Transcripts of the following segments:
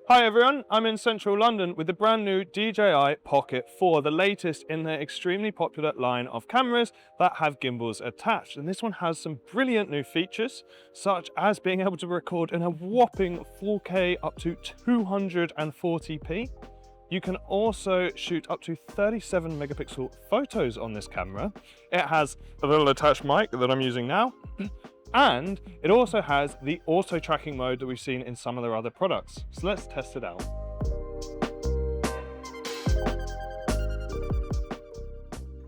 Hi everyone, I'm in central London with the brand new DJI Pocket 4, the latest in their extremely popular line of cameras that have gimbals attached. And this one has some brilliant new features, such as being able to record in a whopping 4K up to 240p. You can also shoot up to 37 megapixel photos on this camera. It has a little attached mic that I'm using now. And it also has the auto tracking mode that we've seen in some of their other products. So let's test it out.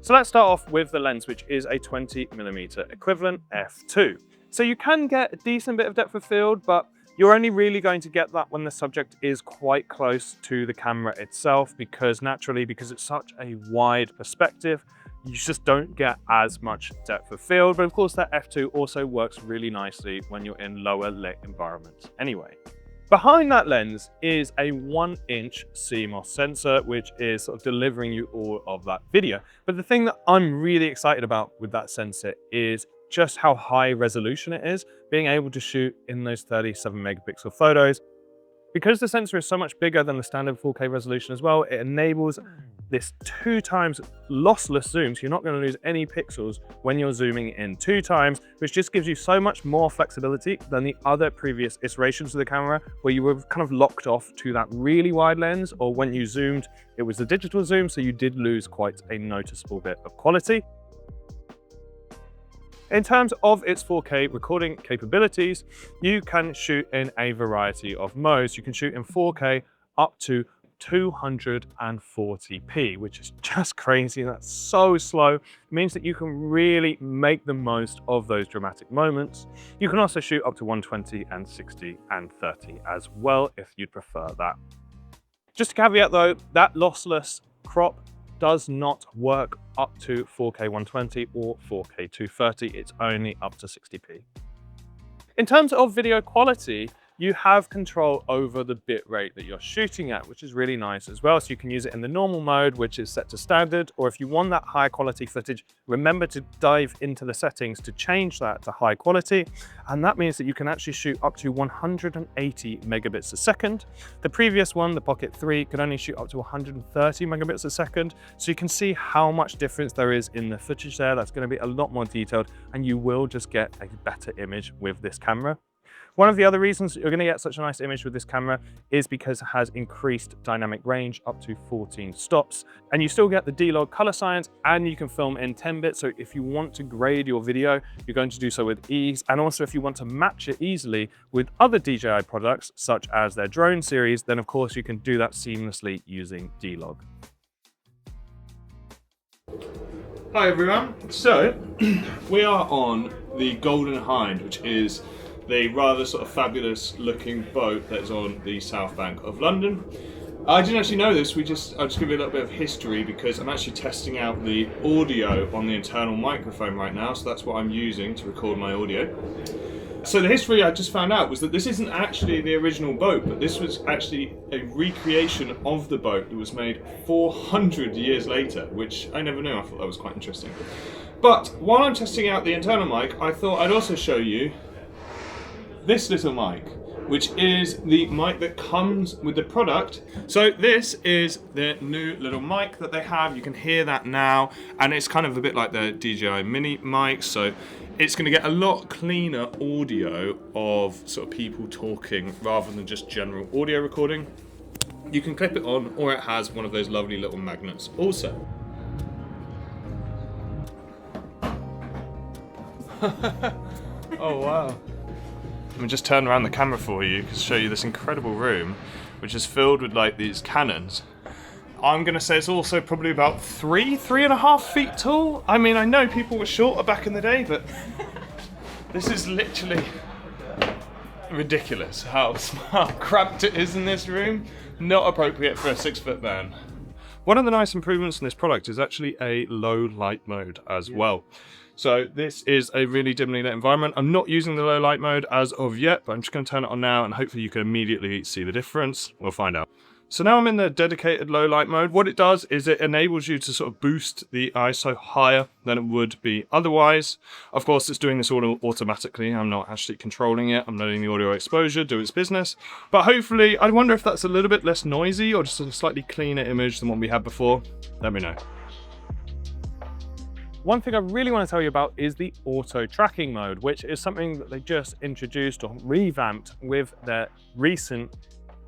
So let's start off with the lens, which is a 20mm equivalent f2. So you can get a decent bit of depth of field, but you're only really going to get that when the subject is quite close to the camera itself, because it's such a wide perspective, you just don't get as much depth of field. But of course that f2 also works really nicely when you're in lower lit environments anyway. Behind that lens is a 1-inch CMOS sensor, which is sort of delivering you all of that video. But the thing that I'm really excited about with that sensor is just how high resolution it is, being able to shoot in those 37 megapixel photos. Because the sensor is so much bigger than the standard 4K resolution as well, it enables this 2 times lossless zoom, so you're not going to lose any pixels when you're zooming in 2 times, which just gives you so much more flexibility than the other previous iterations of the camera, where you were kind of locked off to that really wide lens, or when you zoomed, it was a digital zoom, so you did lose quite a noticeable bit of quality. In terms of its 4K recording capabilities, you can shoot in a variety of modes. You can shoot in 4K up to 240p, which is just crazy. That's so slow. It means that you can really make the most of those dramatic moments. You can also shoot up to 120 and 60 and 30 as well, if you'd prefer that. Just a caveat though, that lossless crop does not work up to 4K 120 or 4K 230. It's only up to 60p. In terms of video quality, you have control over the bit rate that you're shooting at, which is really nice as well. So you can use it in the normal mode, which is set to standard, or if you want that high quality footage, remember to dive into the settings to change that to high quality. And that means that you can actually shoot up to 180 megabits a second. The previous one, the Pocket 3, could only shoot up to 130 megabits a second. So you can see how much difference there is in the footage there. That's going to be a lot more detailed, and you will just get a better image with this camera. One of the other reasons you're going to get such a nice image with this camera is because it has increased dynamic range up to 14 stops, and you still get the D-Log color science, and you can film in 10-bit. So if you want to grade your video, you're going to do so with ease. And also if you want to match it easily with other DJI products, such as their drone series, then of course you can do that seamlessly using D-Log. Hi everyone. So we are on the Golden Hind, which is the rather sort of fabulous looking boat that's on the south bank of London. I didn't actually know this, I'll just give you a little bit of history, because I'm actually testing out the audio on the internal microphone right now, so that's what I'm using to record my audio. So the history I just found out was that this isn't actually the original boat, but this was actually a recreation of the boat that was made 400 years later, which I never knew. I thought that was quite interesting. But while I'm testing out the internal mic, I thought I'd also show you this little mic, which is the mic that comes with the product. So this is the new little mic that they have. You can hear that now, and it's kind of a bit like the DJI mini mic. So it's going to get a lot cleaner audio of sort of people talking rather than just general audio recording. You can clip it on, or it has one of those lovely little magnets also. Oh wow. Let me just turn around the camera for you to show you this incredible room, which is filled with like these cannons. I'm gonna say it's also probably about 3.5 feet tall. I mean, I know people were shorter back in the day, but this is literally ridiculous how cramped it is in this room. Not appropriate for a 6-foot man. One of the nice improvements in this product is actually a low light mode as well. So this is a really dimly lit environment. I'm not using the low light mode as of yet, but I'm just going to turn it on now, and hopefully you can immediately see the difference. We'll find out. So now I'm in the dedicated low light mode. What it does is it enables you to sort of boost the ISO higher than it would be otherwise. Of course, it's doing this all automatically. I'm not actually controlling it. I'm letting the audio exposure do its business. But hopefully, I wonder if that's a little bit less noisy or just a slightly cleaner image than what we had before. Let me know. One thing I really want to tell you about is the auto tracking mode, which is something that they just introduced or revamped with their recent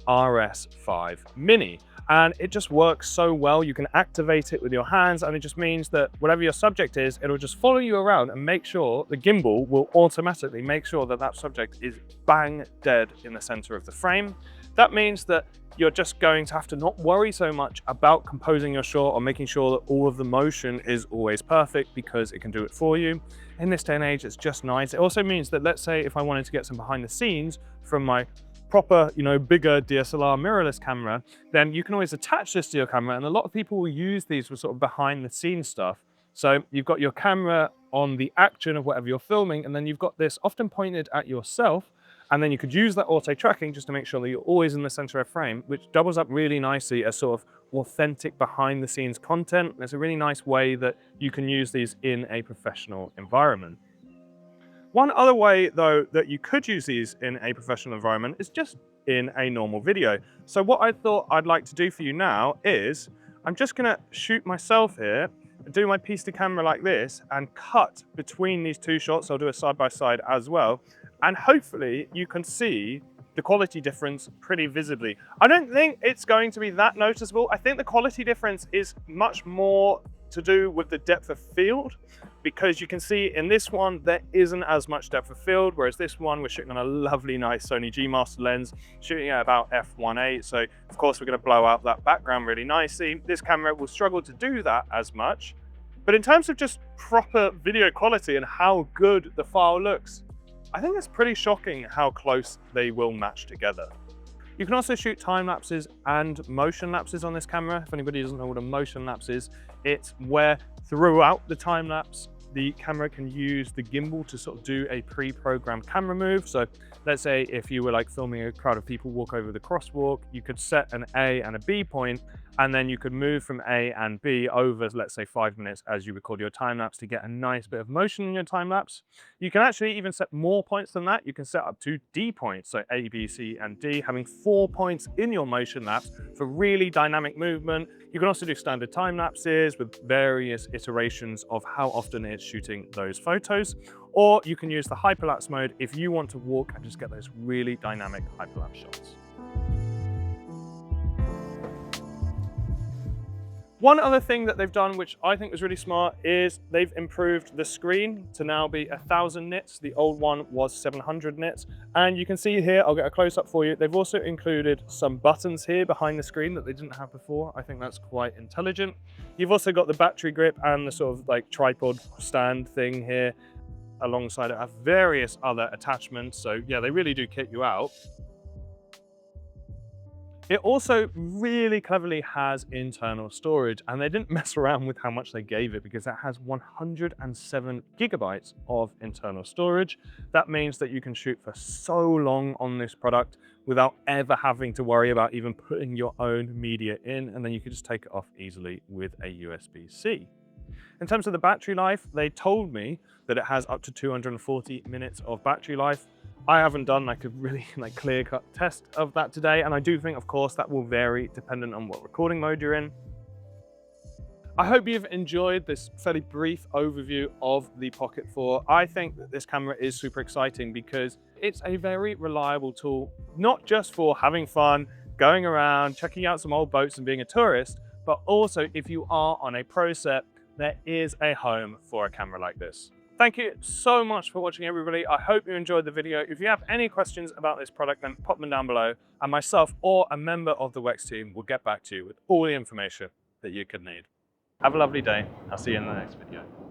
RS5 Mini, and it just works so well. You can activate it with your hands, and it just means that whatever your subject is, it'll just follow you around and make sure the gimbal will automatically make sure that that subject is bang dead in the center of the frame. That means that you're just going to have to not worry so much about composing your shot or making sure that all of the motion is always perfect, because it can do it for you. In this day and age, it's just nice. It also means that, let's say if I wanted to get some behind the scenes from my proper, bigger DSLR mirrorless camera, then you can always attach this to your camera, and a lot of people will use these for sort of behind the scenes stuff. So you've got your camera on the action of whatever you're filming, and then you've got this often pointed at yourself, and then you could use that auto tracking just to make sure that you're always in the center of frame, which doubles up really nicely as sort of authentic behind the scenes content. There's a really nice way that you can use these in a professional environment. One other way, though, that you could use these in a professional environment is just in a normal video. So what I thought I'd like to do for you now is I'm just going to shoot myself here, do my piece to camera like this, and cut between these two shots. I'll do it side by side as well. And hopefully you can see the quality difference pretty visibly. I don't think it's going to be that noticeable. I think the quality difference is much more to do with the depth of field, because you can see in this one there isn't as much depth of field, whereas this one we're shooting on a lovely nice Sony G Master lens, shooting at about f1.8, so of course we're going to blow out that background really nicely. This camera will struggle to do that as much, but in terms of just proper video quality and how good the file looks, I think it's pretty shocking how close they will match together. You can also shoot time lapses and motion lapses on this camera. If anybody doesn't know what a motion lapse is, it's where throughout the time lapse, the camera can use the gimbal to sort of do a pre-programmed camera move. So let's say if you were like filming a crowd of people walk over the crosswalk, you could set an A and a B point, and then you could move from A and B over, let's say 5 minutes as you record your time lapse to get a nice bit of motion in your time lapse. You can actually even set more points than that. You can set up to D points, so A, B, C, and D, having 4 points in your motion lapse for really dynamic movement. You can also do standard time lapses with various iterations of how often it's shooting those photos, or you can use the hyper-lapse mode if you want to walk and just get those really dynamic hyper-lapse shots. One other thing that they've done, which I think was really smart, is they've improved the screen to now be 1000 nits. The old one was 700 nits. And you can see here, I'll get a close up for you. They've also included some buttons here behind the screen that they didn't have before. I think that's quite intelligent. You've also got the battery grip and the sort of like tripod stand thing here. Alongside it have various other attachments. So yeah, they really do kit you out. It also really cleverly has internal storage, and they didn't mess around with how much they gave it, because it has 107 gigabytes of internal storage. That means that you can shoot for so long on this product without ever having to worry about even putting your own media in, and then you can just take it off easily with a USB-C. In terms of the battery life, they told me that it has up to 240 minutes of battery life. I haven't done like a really clear-cut test of that today, and I do think, of course, that will vary dependent on what recording mode you're in. I hope you've enjoyed this fairly brief overview of the Pocket 4. I think that this camera is super exciting because it's a very reliable tool, not just for having fun, going around, checking out some old boats and being a tourist, but also if you are on a pro set, there is a home for a camera like this. Thank you so much for watching, everybody. I hope you enjoyed the video. If you have any questions about this product, then pop them down below, and myself or a member of the WEX team will get back to you with all the information that you could need. Have a lovely day. I'll see you in the next video.